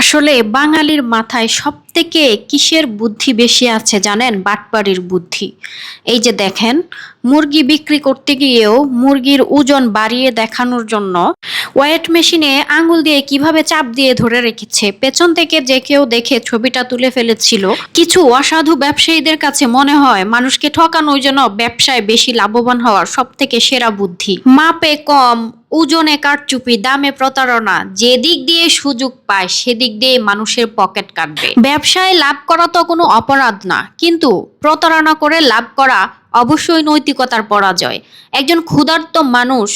আসলে বাঙালির মাথায় সবথেকে কিসের বুদ্ধি বেশি আছে জানেন? বাটপাড়ির বুদ্ধি। এই যে দেখেন, মুরগি বিক্রি করতে গিয়েও মুরগির ওজন বাড়িয়ে দেখানোর জন্য ওয়েট মেশিনে আঙুল দিয়ে কিভাবে চাপ দিয়ে ধরে রেখেছে, পেছন থেকে যে কেউ দেখে ছবিটা তুলে ফেলেছিল। কিছু অসাধু ব্যবসায়ীদের কাছে মনে হয় মানুষকে ঠকানোর জন্য ব্যবসায় বেশি লাভবান হওয়ার সব থেকে সেরা বুদ্ধি। মাপে কম, ওজনে কারচুপি, দামে প্রতারণা, যেদিক দিয়ে সুযোগ পায় সেদিক দিয়ে মানুষের পকেট কাটবে। ব্যবসায় লাভ করা তো কোনো অপরাধ না, কিন্তু প্রতারণা করে লাভ করা অবশ্যই নৈতিকতার পরাজয়। একজন ক্ষুধার্ত মানুষ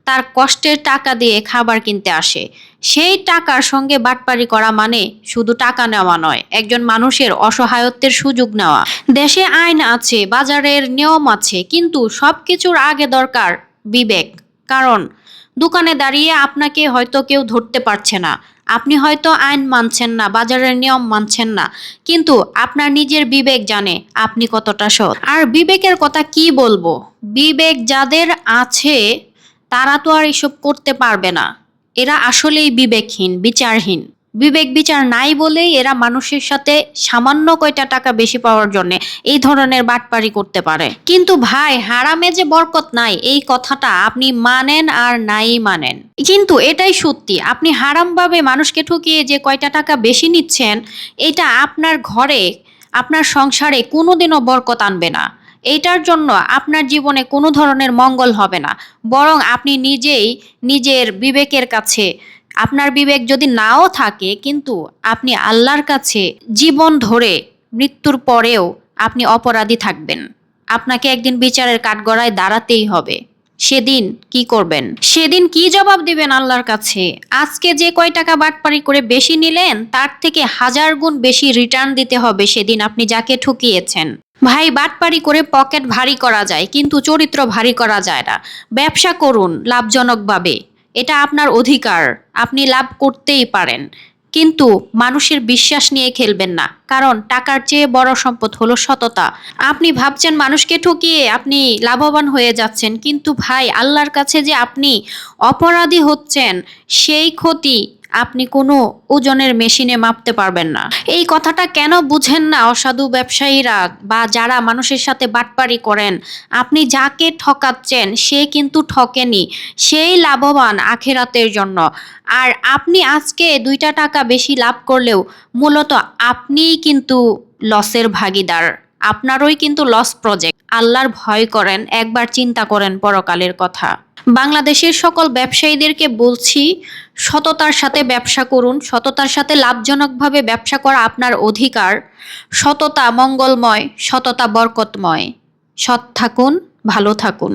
তার কষ্টের টাকা দিয়ে খাবার কিনতে আসে, সেই টাকার সঙ্গে বাটপারি করা মানে শুধু টাকা নেওয়া নয়, একজন মানুষের অসহায়ত্বের সুযোগ নেওয়া। দেশে আইন আছে, বাজারের নিয়ম আছে, কিন্তু সবকিছুর আগে দরকার বিবেক। কারণ দোকানে দাঁড়িয়ে আপনাকে হয়তো কেউ ধরতে পারছে না, আপনি হয়তো আইন মানছেন না, বাজারের নিয়ম মানছেন না, কিন্তু আপনার নিজের বিবেক জানে আপনি কতটা সৎ। আর বিবেকের কথা কি বলবো, বিবেক যাদের আছে তারা তো আর এসব করতে পারবে না। এরা আসলেই বিবেকহীন, বিচারহীন। বিবেক বিচার নাই বলেই এরা মানুষের সাথে সামান্য কয়টা টাকা বেশি পাওয়ার জন্য এই ধরনের বাটপারি করতে পারে। কিন্তু ভাই, হারামে যে বরকত নাই এই কথাটা আপনি মানেন আর নাই মানেন, কিন্তু এটাই সত্যি। আপনি হারামভাবে মানুষকে ঠকিয়ে যে কয়টা টাকা বেশি নিচ্ছেন, এটা আপনার ঘরে, আপনার সংসারে কোনোদিনও বরকত আনবে না। এইটার জন্য আপনার জীবনে কোনো ধরনের মঙ্গল হবে না, বরং আপনি নিজেই নিজের বিবেকের কাছে, আপনার বিবেক যদি নাও থাকে কিন্তু আপনি আল্লাহর কাছে জীবন ধরে মৃত্যুর পরেও আপনি অপরাধী থাকবেন। আপনাকে একদিন বিচারের কাঠগড়ায় দাঁড়াতেই হবে। সেদিন কি করবেন? সেদিন কি জবাব দিবেন আল্লাহর কাছে? আজকে যে কয় টাকা বাটপারি করে বেশি নিলেন, তার থেকে 1000 গুণ বেশি রিটার্ন দিতে হবে সেদিন আপনি যাকে ঠকিয়েছেন। ভাই, বাটপারি করে পকেট ভারী করা যায়, কিন্তু চরিত্র ভারী করা যায় না। ব্যবসা করুন লাভজনকভাবে, এটা আপনার অধিকার, আপনি লাভ করতেই পারেন, কিন্তু মানুষের বিশ্বাস নিয়ে খেলবেন না। কারণ টাকার চেয়ে বড় সম্পদ হলো সততা। আপনি ভাবছেন মানুষকে ঠকিয়ে আপনি লাভবান হয়ে যাচ্ছেন, কিন্তু ভাই, আল্লাহর কাছে যে আপনি অপরাধী হচ্ছেন, সেই ক্ষতি আপনি কোনো ওজনের মেশিনে মাপতে পারবেন না। এই কথাটা কেন বুঝেন না অসাধু ব্যবসায়ীরা বা যারা মানুষের সাথে বাটপারি করেন? আপনি যাকে ঠকাচ্ছেন সে কিন্তু ঠকেনি, সেই লাভবান আখেরাতের জন্য। আর আপনি আজকে 2টা টাকা বেশি লাভ করলেও মূলত আপনিই কিন্তু লসের ভাগীদার। আপনারই কিন্তু লস প্রজেক্ট। আল্লাহর ভয় করেন, একবার চিন্তা করেন পরকালের কথা। বাংলাদেশের সকল ব্যবসায়ীদেরকে বলছি, সততার সাথে ব্যবসা করুন। সততার সাথে লাভজনকভাবে ব্যবসা করা আপনার অধিকার। সততা মঙ্গলময়, সততা বরকতময়। সৎ থাকুন, ভালো থাকুন।